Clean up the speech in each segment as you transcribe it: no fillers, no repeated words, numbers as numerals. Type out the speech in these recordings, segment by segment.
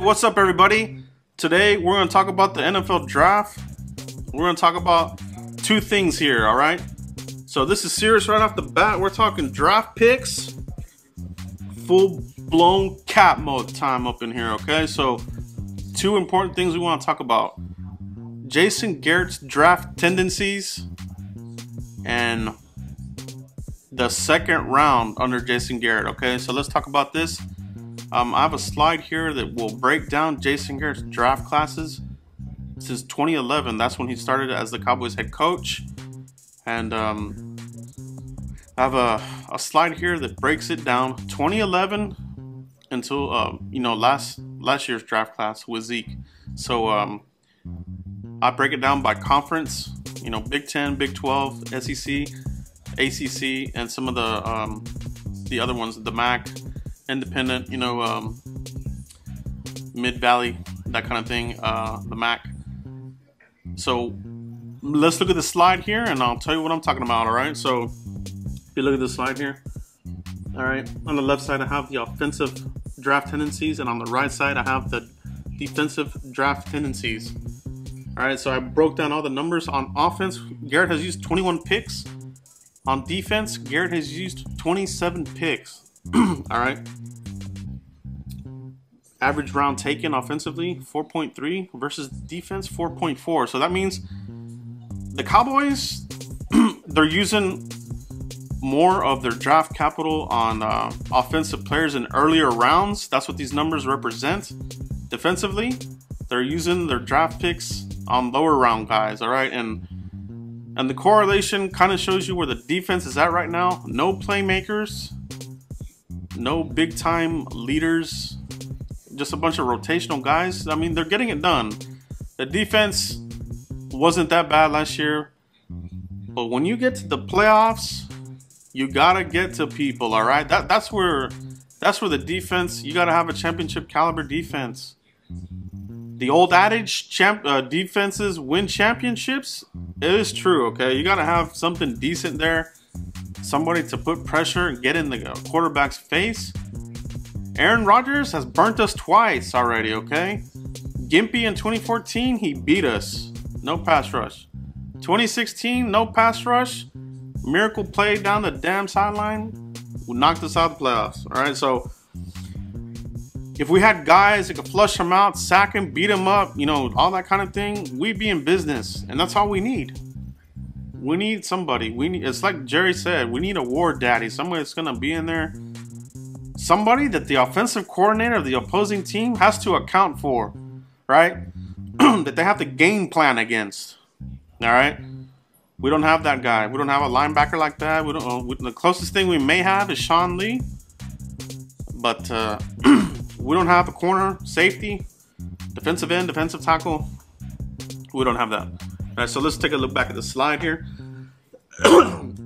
What's up, everybody? Today we're going to talk about the NFL draft. We're going to talk about two things here, all right? So this is serious right off the bat. We're talking draft picks, full-blown cap mode time up in here, okay? So two important things we want to talk about. Jason Garrett's draft tendencies and the second round under Jason Garrett, okay? So let's talk about this. I have a slide here that will break down Jason Garrett's draft classes since 2011. That's when he started as the Cowboys head coach. And I have a slide here that breaks it down 2011 until last year's draft class with Zeke. So I break it down by conference, Big 10, Big 12, SEC, ACC, and some of the other ones, the MAC, independent, mid-valley, that kind of thing, the MAC. So let's look at the slide here and I'll tell you what I'm talking about. All right, so if you look at the slide here, all right, on the left side I have the offensive draft tendencies, and on the right side I have the defensive draft tendencies. All right, so I broke down all the numbers. On offense, Garrett has used 21 picks. On defense, Garrett has used 27 picks. All right. Average round taken offensively 4.3 versus defense 4.4. So that means the Cowboys they're using more of their draft capital on offensive players in earlier rounds. That's what these numbers represent. Defensively, they're using their draft picks on lower round guys. All right, and the correlation kind of shows you where the defense is at right now. No playmakers. No big time leaders, just a bunch of rotational guys. I mean, they're getting it done. The defense wasn't that bad last year, but when you get to the playoffs, you gotta get to people. All right, that's where the defense. You gotta have a championship caliber defense. The old adage, defenses win championships. It is true. Okay, you gotta have something decent there. Somebody to put pressure and get in the quarterback's face. Aaron Rodgers has burnt us twice already, okay? Gimpy in 2014, he beat us. No pass rush. 2016, no pass rush. Miracle play down the damn sideline. We knocked us out of the playoffs, all right? So if we had guys that could flush them out, sack him, beat him up, all that kind of thing, we'd be in business. And that's all we need. We need somebody. It's like Jerry said, we need a war daddy. Somebody that's going to be in there. Somebody that the offensive coordinator of the opposing team has to account for, right? That they have to game plan against, all right? We don't have that guy. We don't have a linebacker like that. The closest thing we may have is Sean Lee. But we don't have a corner, safety, defensive end, defensive tackle. We don't have that. All right, so let's take a look back at the slide here.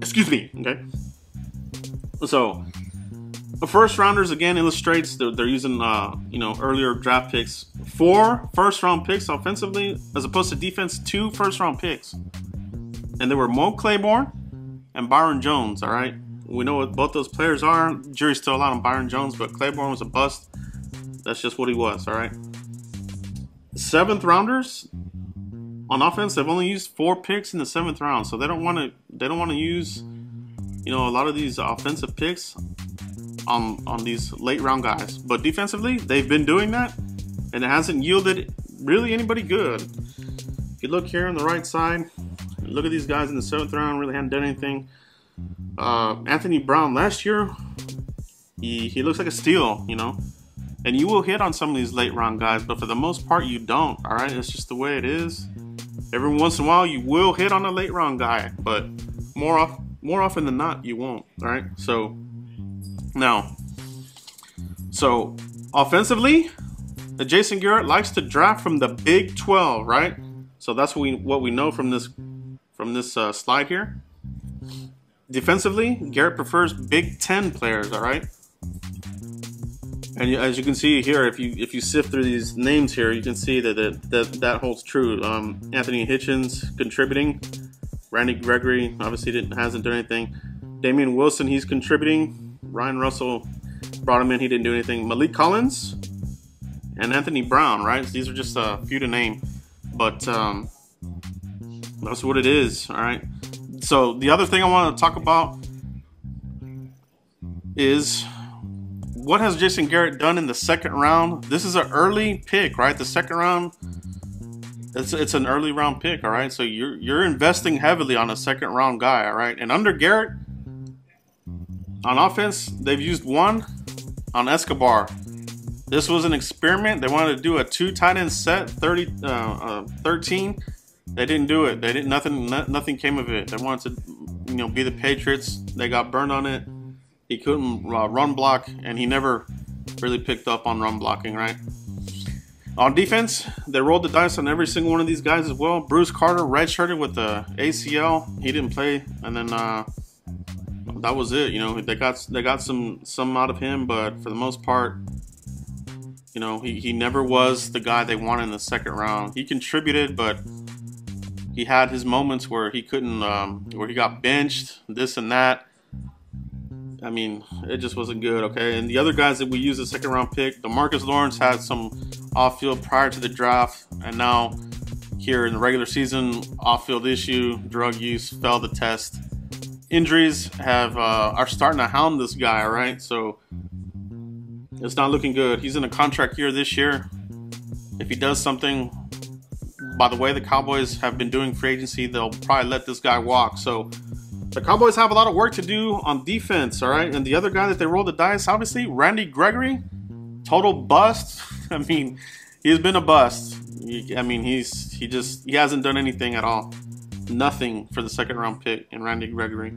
Excuse me, okay? So, the first rounders, again, illustrates they're using, earlier draft picks. 4 first-round picks offensively, as opposed to defense, 2 first-round picks. And they were Mo Claiborne and Byron Jones, all right? We know what both those players are. Jury's still out on Byron Jones, but Claiborne was a bust. That's just what he was, all right? 7th rounders. On offense, they've only used 4 picks in the 7th round, so they don't want to use, a lot of these offensive picks on these late round guys. But defensively, they've been doing that, and it hasn't yielded really anybody good. If you look here on the right side, look at these guys in the 7th round, really hadn't done anything. Anthony Brown last year, he looks like a steal, and you will hit on some of these late round guys, but for the most part, you don't. All right, it's just the way it is. Every once in a while, you will hit on a late round guy, but more often than not, you won't. All right. So offensively, the Jason Garrett likes to draft from the Big 12, right? So that's what we know from this slide here. Defensively, Garrett prefers Big 10 players. All right. And as you can see here, if you sift through these names here, you can see that holds true. Anthony Hitchens contributing, Randy Gregory obviously hasn't done anything. Damian Wilson, he's contributing. Ryan Russell brought him in, he didn't do anything. Malik Collins, and Anthony Brown, right? So these are just a few to name, but that's what it is. All right. So the other thing I want to talk about is what has Jason Garrett done in the second round. This is an early pick, right? The second round, it's an early round pick, all right? So you're investing heavily on a second round guy, all right? And under Garrett, on offense, they've used one on Escobar. This was an experiment. They wanted to do a 2 tight end set, 13. They didn't do it. They didn't. Nothing came of it. They wanted to, be the Patriots. They got burned on it. He couldn't run block, and he never really picked up on run blocking, right? On defense, they rolled the dice on every single one of these guys as well. Bruce Carter redshirted with the ACL. He didn't play, and then that was it. They got some out of him, but for the most part, he never was the guy they wanted in the second round. He contributed, but he had his moments where he couldn't, where he got benched, this and that. I mean, it just wasn't good, okay? And the other guys that we used a second round pick, DeMarcus Lawrence had some off-field prior to the draft, and now here in the regular season, off-field issue, drug use, failed the test. Injuries are starting to hound this guy, all right? So it's not looking good. He's in a contract year this year. If he does something, by the way the Cowboys have been doing free agency, they'll probably let this guy walk. So the Cowboys have a lot of work to do on defense, all right? And the other guy that they rolled the dice, obviously, Randy Gregory, total bust. I mean, he's been a bust. I mean, he hasn't done anything at all. Nothing for the second round pick in Randy Gregory.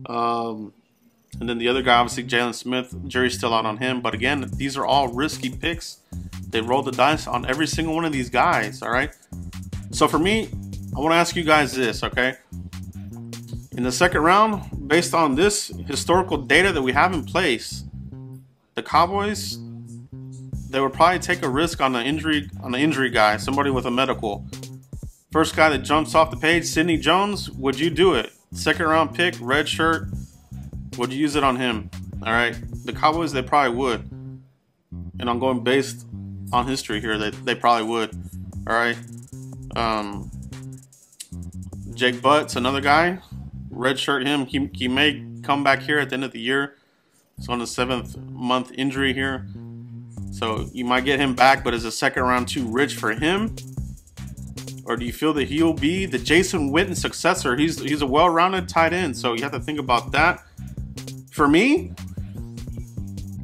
And then the other guy, obviously, Jalen Smith, jury's still out on him. But again, these are all risky picks. They rolled the dice on every single one of these guys, all right? So for me, I want to ask you guys this, okay? In the second round, based on this historical data that we have in place, the Cowboys, they would probably take a risk on the injury guy, somebody with a medical. First guy that jumps off the page, Sidney Jones, would you do it? Second round pick, red shirt, would you use it on him? All right, the Cowboys, they probably would. And I'm going based on history here, they probably would. All right. Jake Butt's another guy. Redshirt him. He may come back here at the end of the year. It's on the 7th month injury here. So you might get him back, but is a second round too rich for him? Or do you feel that he'll be the Jason Witten successor? He's a well-rounded tight end, so you have to think about that. For me,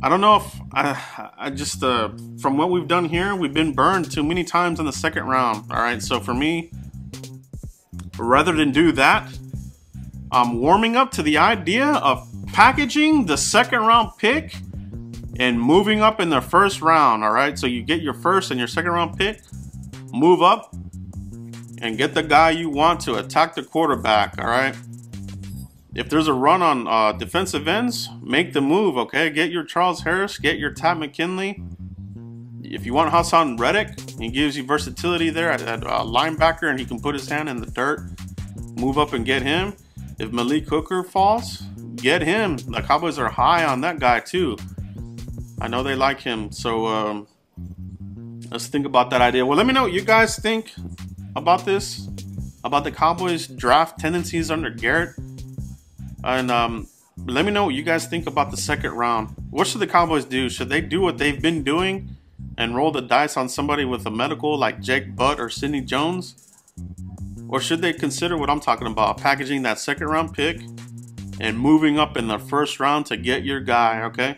I don't know if I just from what we've done here, we've been burned too many times in the second round. All right, so for me, rather than do that, I'm warming up to the idea of packaging the second round pick and moving up in the first round. All right, so you get your first and your second round pick, move up, and get the guy you want to attack the quarterback. All right. If there's a run on defensive ends, make the move, okay? Get your Charles Harris, get your Pat McKinley. If you want Hassan Reddick, he gives you versatility there at linebacker, and he can put his hand in the dirt. Move up and get him. If Malik Hooker falls, get him. The Cowboys are high on that guy too. I know they like him, so let's think about that idea. Well, let me know what you guys think about this, about the Cowboys draft tendencies under Garrett. And let me know what you guys think about the second round. What should the Cowboys do? Should they do what they've been doing and roll the dice on somebody with a medical like Jake Butt or Sidney Jones? Or should they consider what I'm talking about, packaging that second round pick and moving up in the first round to get your guy, okay?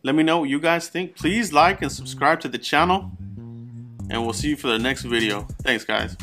Let me know what you guys think. Please like and subscribe to the channel, and we'll see you for the next video. Thanks, guys.